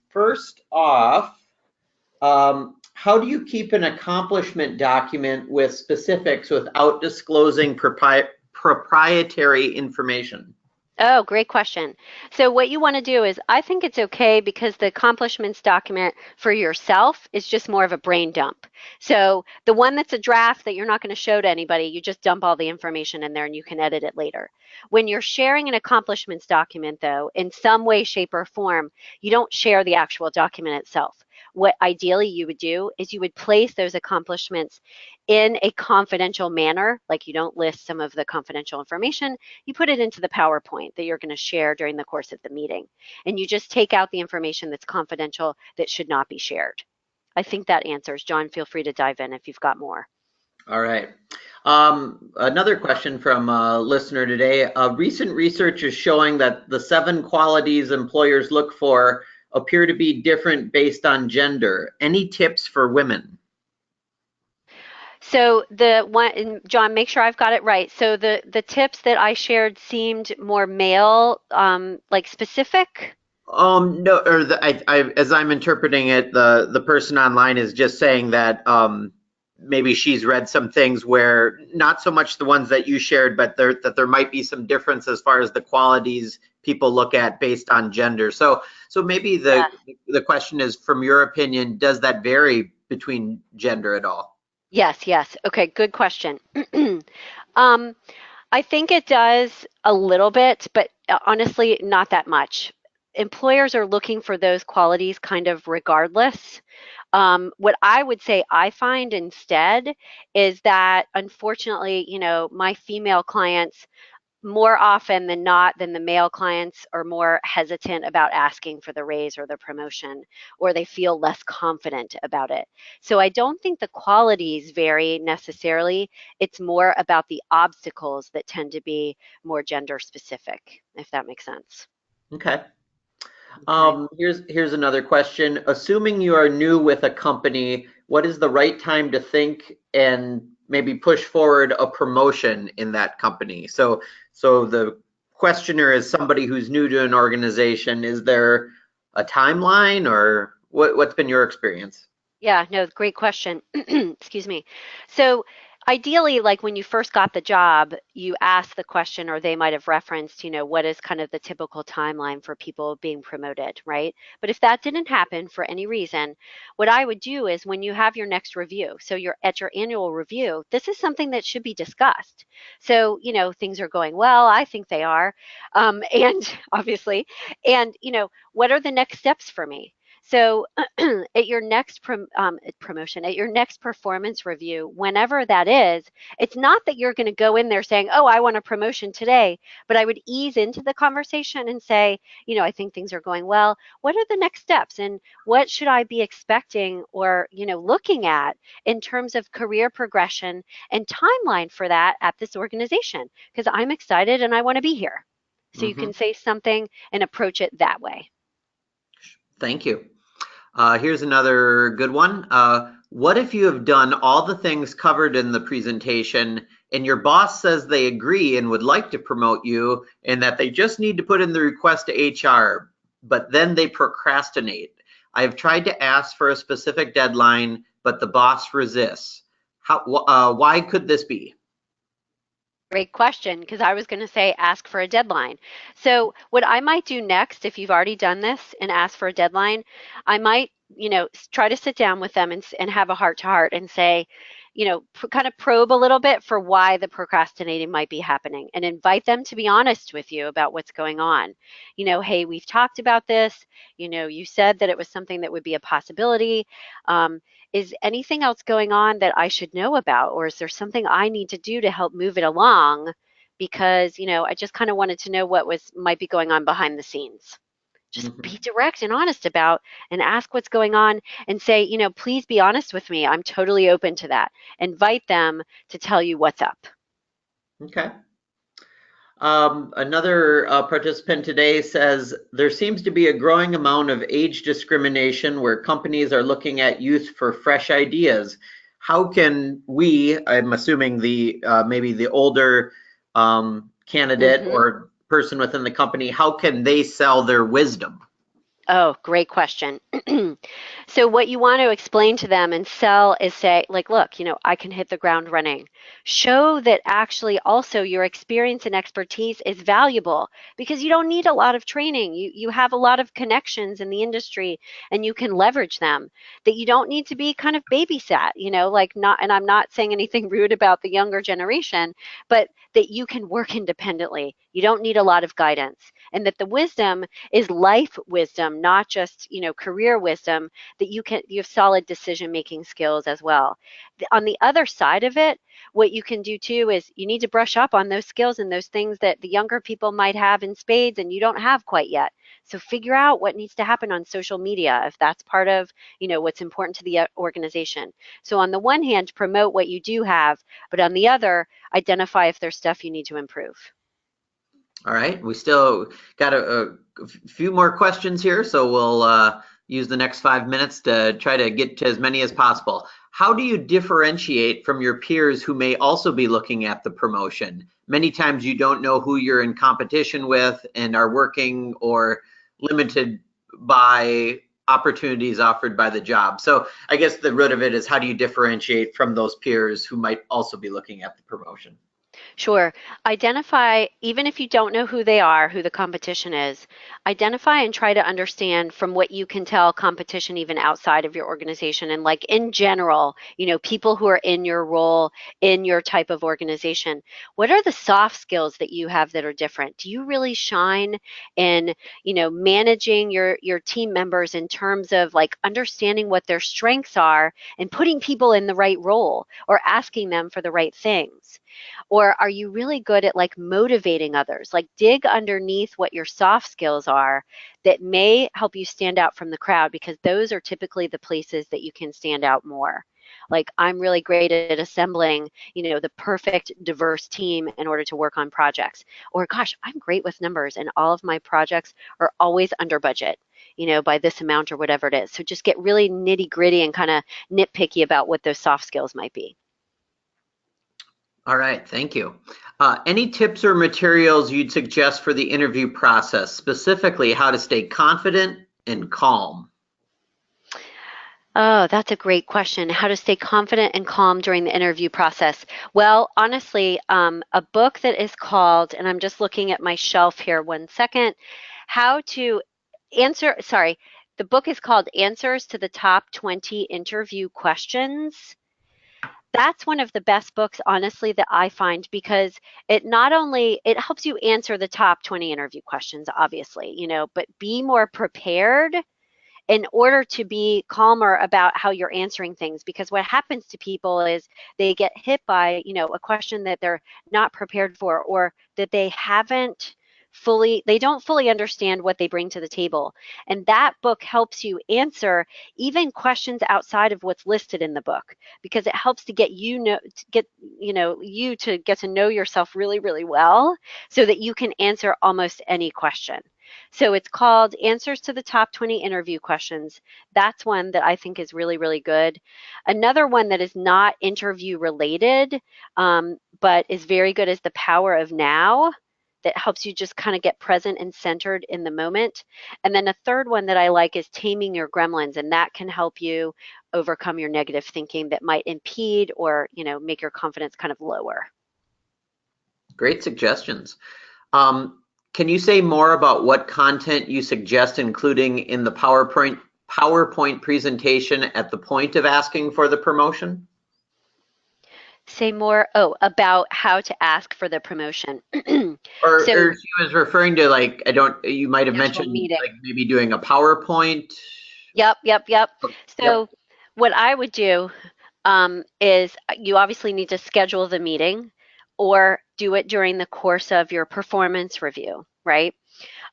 Speaker 1: first off, how do you keep an accomplishment document with specifics without disclosing proprietary information?
Speaker 2: Oh, great question. So what you want to do is, I think it's okay because the accomplishments document for yourself is just more of a brain dump. So the one that's a draft that you're not going to show to anybody, you just dump all the information in there and you can edit it later. When you're sharing an accomplishments document, though, in some way, shape, or form, you don't share the actual document itself. What ideally you would do is you would place those accomplishments in a confidential manner, like you don't list some of the confidential information, you put it into the PowerPoint that you're going to share during the course of the meeting. And you just take out the information that's confidential that should not be shared. I think that answers. John, feel free to dive in if you've got more.
Speaker 1: All right. Another question from a listener today. Recent research is showing that the 7 qualities employers look for appear to be different based on gender. Any tips for women?
Speaker 2: So the one, John, make sure I've got it right. So the tips that I shared seemed more male, specific.
Speaker 1: No, or as I'm interpreting it, the person online is just saying that maybe she's read some things where not so much the ones that you shared, but that there might be some difference as far as the qualities people look at based on gender. So maybe
Speaker 2: Yeah.
Speaker 1: the question is, from your opinion, does that vary between gender at all?
Speaker 2: Yes, yes. Okay, good question. um, I think it does a little bit, but honestly, not that much. Employers are looking for those qualities kind of regardless. What I would say I find instead is that unfortunately, my female clients more often than not than the male clients are more hesitant about asking for the raise or the promotion, or they feel less confident about it. So I don't think the qualities vary necessarily. It's more about the obstacles that tend to be more gender specific, if that makes sense.
Speaker 1: Okay.
Speaker 2: Okay.
Speaker 1: Here's another question. Assuming you are new with a company, what is the right time to think and maybe push forward a promotion in that company? So the questioner is somebody who's new to an organization. Is there a timeline, or what's been your experience?
Speaker 2: Yeah, no, great question. Excuse me. So ideally, like when you first got the job, you asked the question, or they might have referenced, what is kind of the typical timeline for people being promoted, right? But if that didn't happen for any reason, what I would do is when you have your next review, so you're at your annual review, this is something that should be discussed. So, things are going well. I think they are. And obviously, and, what are the next steps for me? So at your next promotion, at your next performance review, whenever that is, it's not that you're going to go in there saying, oh, I want a promotion today, but I would ease into the conversation and say, I think things are going well. What are the next steps and what should I be expecting or, looking at in terms of career progression and timeline for that at this organization? Because I'm excited and I want to be here. So you
Speaker 1: Hmm.
Speaker 2: can say something and approach it that way.
Speaker 1: Thank you. Here's another good one. What if you have done all the things covered in the presentation and your boss says they agree and would like to promote you and that they just need to put in the request to HR, but then they procrastinate? I've tried to ask for a specific deadline, but the boss resists. Why could this be?
Speaker 2: Great question, because I was going to say ask for a deadline. So, what I might do next, if you've already done this and asked for a deadline, I might, try to sit down with them and have a heart to heart and say, kind of probe a little bit for why the procrastinating might be happening and invite them to be honest with you about what's going on. Hey, we've talked about this. You said that it was something that would be a possibility. Um, is anything else going on that I should know about, or is there something I need to do to help move it along? Because, I just kind of wanted to know what might be going on behind the scenes. Just
Speaker 1: Mhm.
Speaker 2: be direct and honest about and ask what's going on and say, please be honest with me. I'm totally open to that. Invite them to tell you what's up.
Speaker 1: Okay. Another participant today says there seems to be a growing amount of age discrimination where companies are looking at youth for fresh ideas. How can we, I'm assuming the maybe the older candidate
Speaker 2: Hmm.
Speaker 1: or person within the company, how can they sell their wisdom?
Speaker 2: Oh, great question. So what you want to explain to them and sell is say, like, look, I can hit the ground running. Show that actually also your experience and expertise is valuable because you don't need a lot of training. You have a lot of connections in the industry and you can leverage them. That you don't need to be kind of babysat, like not, and I'm not saying anything rude about the younger generation, but that you can work independently. You don't need a lot of guidance. And that the wisdom is life wisdom, not just, career wisdom, that you have solid decision making skills as well. On the other side of it, what you can do too is you need to brush up on those skills and those things that the younger people might have in spades and you don't have quite yet. So figure out what needs to happen on social media if that's part of, what's important to the organization. So on the one hand, promote what you do have, but on the other, identify if there's stuff you need to improve.
Speaker 1: All right, we still got a few more questions here, so we'll use the next 5 minutes to try to get to as many as possible. How do you differentiate from your peers who may also be looking at the promotion? Many times you don't know who you're in competition with and are working or limited by opportunities offered by the job. So I guess the root of it is, how do you differentiate from those peers who might also be looking at the promotion?
Speaker 2: Sure. Identify, even if you don't know who they are, who the competition is, identify and try to understand from what you can tell competition even outside of your organization. And like in general, people who are in your role, in your type of organization, what are the soft skills that you have that are different? Do you really shine in, managing your team members in terms of like understanding what their strengths are and putting people in the right role or asking them for the right things? Or are you really good at like motivating others? Like dig underneath what your soft skills are that may help you stand out from the crowd, because those are typically the places that you can stand out more. Like I'm really great at assembling, the perfect diverse team in order to work on projects. Or gosh, I'm great with numbers and all of my projects are always under budget, by this amount or whatever it is. So just get really nitty gritty and kind of nitpicky about what those soft skills might be.
Speaker 1: All right, thank you. Any tips or materials you'd suggest for the interview process, specifically how to stay confident and calm?
Speaker 2: Oh, that's a great question. How to stay confident and calm during the interview process. Well, honestly, a book that is called, and I'm just looking at my shelf here, one second, How to sorry, the book is called Answers to the Top 20 Interview Questions. That's one of the best books, honestly, that I find, because it not only it helps you answer the top 20 interview questions, obviously, but be more prepared in order to be calmer about how you're answering things. Because what happens to people is they get hit by, a question that they're not prepared for, or that they don't fully understand what they bring to the table. And that book helps you answer even questions outside of what's listed in the book, because it helps to get you to get to know yourself really, really well, so that you can answer almost any question. So it's called Answers to the Top 20 Interview Questions. That's one that I think is really, really good. Another one that is not interview related, but is very good, is The Power of Now, that helps you just kind of get present and centered in the moment. And then a third one that I like is Taming Your Gremlins, and that can help you overcome your negative thinking that might impede or, make your confidence kind of lower.
Speaker 1: Great suggestions. Can you say more about what content you suggest including in the PowerPoint presentation at the point of asking for the promotion?
Speaker 2: Say more, about how to ask for the promotion.
Speaker 1: Or
Speaker 2: So
Speaker 1: she was referring to, like, you might have
Speaker 2: the actual
Speaker 1: mentioned
Speaker 2: meeting.
Speaker 1: like maybe doing a PowerPoint.
Speaker 2: Yep, yep, yep.
Speaker 1: Yep.
Speaker 2: So what I would do is you obviously need to schedule the meeting or do it during the course of your performance review, right?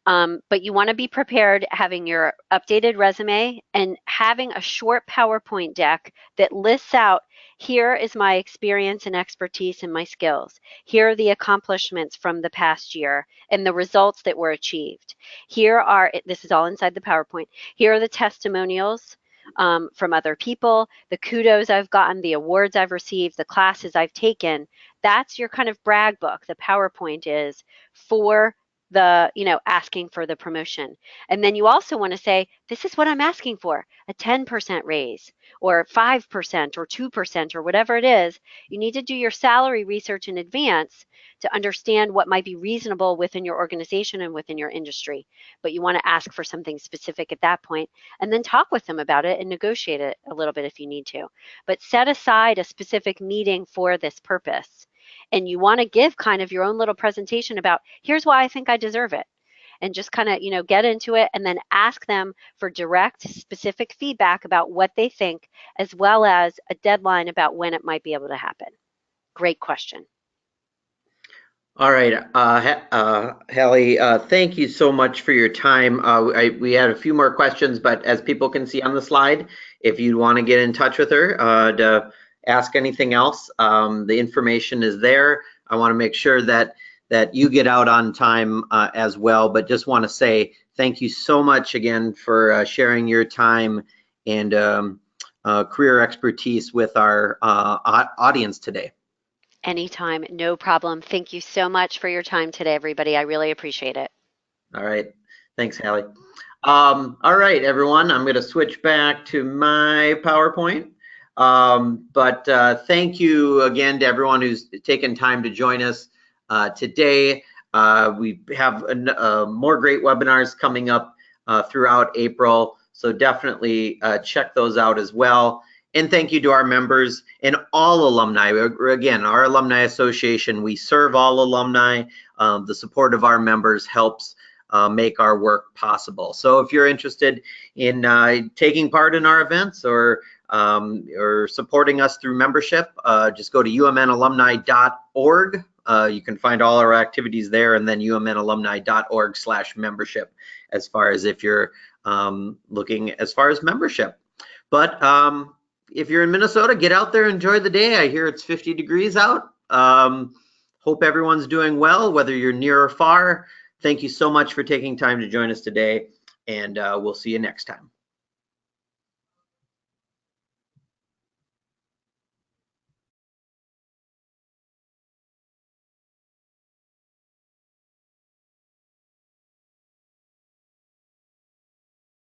Speaker 2: But you want to be prepared, having your updated resume and having a short PowerPoint deck that lists out, here is my experience and expertise and my skills. Here are the accomplishments from the past year and the results that were achieved. This is all inside the PowerPoint. Here are the testimonials from other people, the kudos I've gotten, the awards I've received, the classes I've taken. That's your kind of brag book. The PowerPoint is for the asking for the promotion. And then you also want to say, this is what I'm asking for, a 10% raise or 5% or 2% or whatever it is. You need to do your salary research in advance to understand what might be reasonable within your organization and within your industry. But you want to ask for something specific at that point and then talk with them about it and negotiate it a little bit if you need to. But set aside a specific meeting for this purpose. And you want to give kind of your own little presentation about, here's why I think I deserve it. And just kind of, get into it and then ask them for direct, specific feedback about what they think, as well as a deadline about when it might be able to happen. Great question.
Speaker 1: All right, Hallie, thank you so much for your time. We had a few more questions, but as people can see on the slide, if you want to get in touch with her to ask anything else, the information is there. I want to make sure that you get out on time as well, but just want to say thank you so much again for sharing your time and career expertise with our audience today.
Speaker 2: Anytime, no problem. Thank you so much for your time today, everybody. I really appreciate it.
Speaker 1: All right. Thanks, Hallie. All right, everyone, I'm going to switch back to my PowerPoint. Thank you again to everyone who's taken time to join us today. We have more great webinars coming up throughout April, so definitely check those out as well. And thank you to our members and all alumni. Again, our Alumni Association, we serve all alumni. The support of our members helps make our work possible. So if you're interested in taking part in our events or supporting us through membership, just go to umnalumni.org. You can find all our activities there, and then umnalumni.org/membership as far as if you're looking as far as membership. But if you're in Minnesota, get out there, enjoy the day. I hear it's 50 degrees out. Hope everyone's doing well, whether you're near or far. Thank you so much for taking time to join us today, and we'll see you next time.